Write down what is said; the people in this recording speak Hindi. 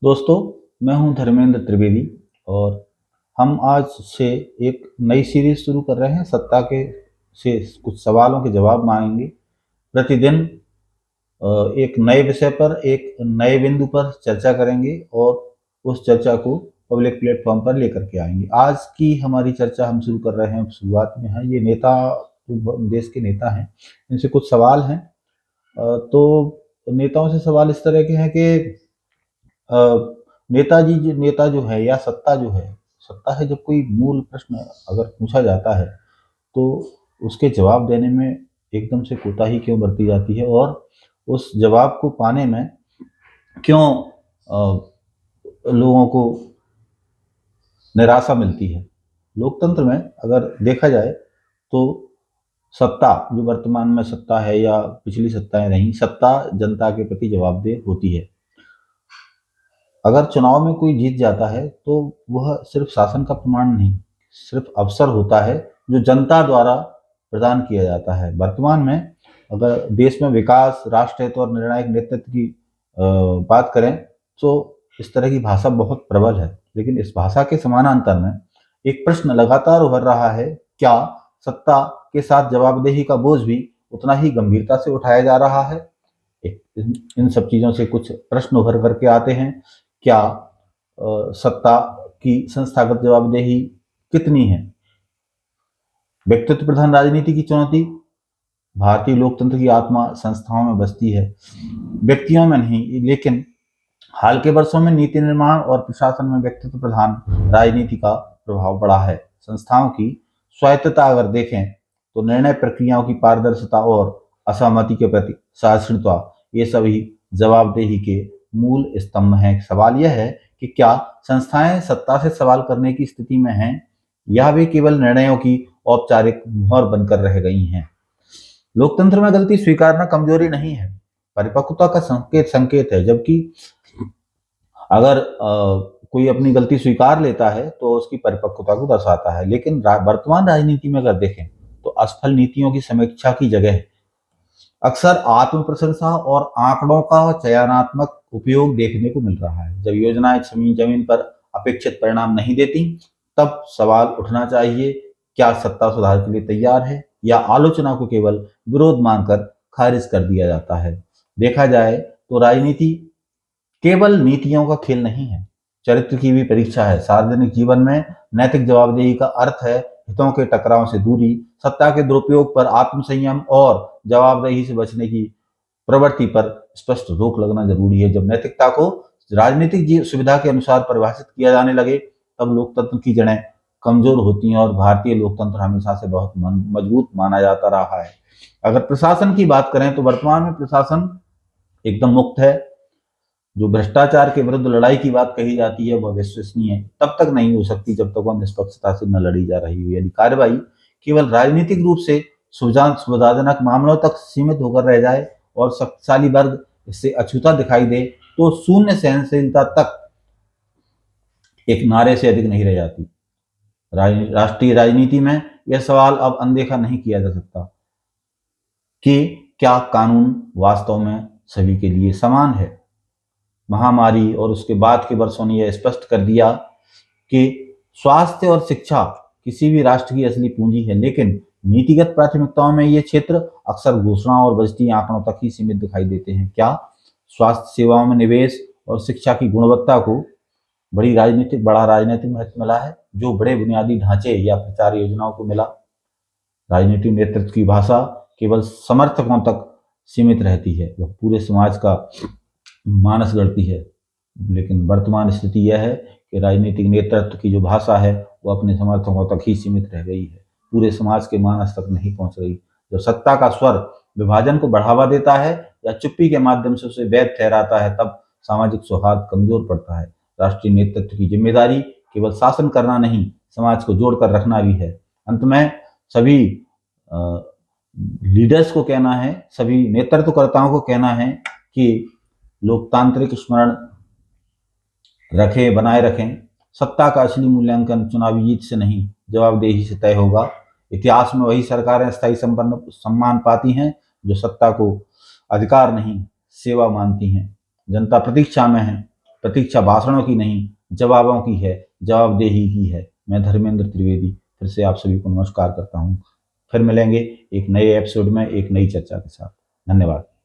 दोस्तों, मैं हूं धर्मेंद्र त्रिवेदी और हम आज से एक नई सीरीज शुरू कर रहे हैं। सत्ता के से कुछ सवालों के जवाब मांगेंगे। प्रतिदिन एक नए विषय पर, एक नए बिंदु पर चर्चा करेंगे और उस चर्चा को पब्लिक प्लेटफॉर्म पर लेकर के आएंगे। आज की हमारी चर्चा हम शुरू कर रहे हैं, शुरुआत में है ये नेता, जो देश के नेता हैं, इनसे कुछ सवाल हैं। तो नेताओं से सवाल इस तरह के हैं कि अ, नेता जो है या सत्ता है, जब कोई मूल प्रश्न अगर पूछा जाता है तो उसके जवाब देने में एकदम से कोताही क्यों बरती जाती है और उस जवाब को पाने में क्यों लोगों को निराशा मिलती है। लोकतंत्र में अगर देखा जाए तो सत्ता, जो वर्तमान में सत्ता है या पिछली सत्ताएं रही, सत्ता जनता के प्रति जवाबदेह होती है। अगर चुनाव में कोई जीत जाता है तो वह सिर्फ शासन का प्रमाण नहीं, सिर्फ अवसर होता है जो जनता द्वारा प्रदान किया जाता है। वर्तमान में अगर देश में विकास, राष्ट्रहित और निर्णायक नेतृत्व की बात करें तो इस तरह की भाषा बहुत प्रबल है, लेकिन इस भाषा के समानांतर में एक प्रश्न लगातार उभर रहा है: क्या सत्ता के साथ जवाबदेही का बोझ भी उतना ही गंभीरता से उठाया जा रहा है? इन सब चीजों से कुछ प्रश्न उभर करके आते हैं। क्या सत्ता की संस्थागत जवाबदेही कितनी है? व्यक्तित्व प्रधान राजनीति की चुनौती। भारतीय लोकतंत्र की आत्मा संस्थाओं में बसती है, व्यक्तियों में नहीं। लेकिन हाल के वर्षों में नीति निर्माण और प्रशासन में व्यक्तित्व प्रधान राजनीति का प्रभाव बढ़ा है। संस्थाओं की स्वायत्तता अगर देखें तो निर्णय प्रक्रियाओं की पारदर्शिता और असहमति के प्रति सहिष्णुता, ये सभी जवाबदेही के मूल स्तंभ हैं। सवाल यह है कि क्या संस्थाएं सत्ता से सवाल करने की स्थिति में हैं या वे केवल निर्णयों की औपचारिक मुहर बनकर रह गई हैं? लोकतंत्र में गलती स्वीकारना कमजोरी नहीं है, परिपक्वता का संकेत है। जबकि अगर कोई अपनी गलती स्वीकार लेता है तो उसकी परिपक्वता को दर्शाता है। लेकिन वर्तमान राजनीति में अगर देखें तो असफल नीतियों की समीक्षा की जगह अक्सर आत्म प्रशंसा और आंकड़ों का चयनात्मक उपयोग देखने को मिल रहा है। जब योजनाएं जमीन पर अपेक्षित परिणाम नहीं देती, तब सवाल उठना चाहिए: क्या सत्ता सुधार के लिए तैयार है या आलोचना को केवल विरोध मानकर खारिज कर दिया जाता है? देखा जाए तो राजनीति केवल नीतियों का खेल नहीं है, चरित्र की भी परीक्षा है। सार्वजनिक जीवन में नैतिक जवाबदेही का अर्थ है हितों के टकराव से दूरी, सत्ता के दुरुपयोग पर आत्मसंयम और जवाबदेही से बचने की प्रवृत्ति पर स्पष्ट रोक लगना जरूरी है। जब नैतिकता को राजनीतिक सुविधा के अनुसार परिभाषित किया जाने लगे, तब लोकतंत्र की जड़ें कमजोर होती हैं और भारतीय लोकतंत्र हमेशा से बहुत मजबूत माना जाता रहा है। अगर प्रशासन की बात करें तो वर्तमान में प्रशासन एकदम मुक्त है। जो भ्रष्टाचार के विरुद्ध लड़ाई की बात कही जाती है वह विश्वसनीय तब तक नहीं हो सकती जब तक वह निष्पक्षता से न लड़ी जा रही हो। यदि कार्रवाई केवल राजनीतिक रूप से सुविधाजनक मामलों तक सीमित होकर रह जाए और शक्तिशाली वर्ग इससे अछूता दिखाई दे, तो शून्य सहनशीलता तक एक नारे से अधिक नहीं रह जाती। राष्ट्रीय राजनीति में यह सवाल अब अनदेखा नहीं किया जा सकता कि क्या कानून वास्तव में सभी के लिए समान है। महामारी और उसके बाद के वर्षों ने यह स्पष्ट कर दिया कि स्वास्थ्य और शिक्षा किसी भी राष्ट्र की असली पूंजी है, लेकिन नीतिगत प्राथमिकताओं में ये क्षेत्र अक्सर घोषणाओं और बजटीय आंकड़ों तक ही सीमित दिखाई देते हैं। क्या स्वास्थ्य सेवाओं में निवेश और शिक्षा की गुणवत्ता को बड़ा राजनीतिक महत्व मिला है, जो बड़े बुनियादी ढांचे या प्रचार योजनाओं को मिला? राजनीतिक नेतृत्व की भाषा केवल समर्थकों तक सीमित रहती है, वह पूरे समाज का मानस गढ़ती है। लेकिन वर्तमान स्थिति यह है कि राजनीतिक नेतृत्व की जो भाषा है वो अपने समर्थकों तक ही सीमित रह गई है, पूरे समाज के मानस तक नहीं पहुंच रही। जब सत्ता का स्वर विभाजन को बढ़ावा देता है या चुप्पी के माध्यम से उसे वैध ठहराता है, तब सामाजिक सौहार्द कमजोर पड़ता है। राष्ट्रीय नेतृत्व की जिम्मेदारी केवल शासन करना नहीं, समाज को जोड़कर रखना भी है। अंत में सभी लीडर्स को कहना है, सभी नेतृत्वकर्ताओं को कहना है कि लोकतांत्रिक स्मरण बनाए रखें। सत्ता का असली मूल्यांकन चुनावी जीत से नहीं, जवाबदेही से तय होगा। इतिहास में वही सरकारें स्थायी सम्मान पाती हैं जो सत्ता को अधिकार नहीं, सेवा मानती हैं। जनता प्रतीक्षा में है। प्रतीक्षा भाषणों की नहीं, जवाबों की है, जवाबदेही की है। मैं धर्मेंद्र त्रिवेदी फिर से आप सभी को नमस्कार करता हूँ। फिर मिलेंगे एक नए एपिसोड में एक नई चर्चा के साथ। धन्यवाद।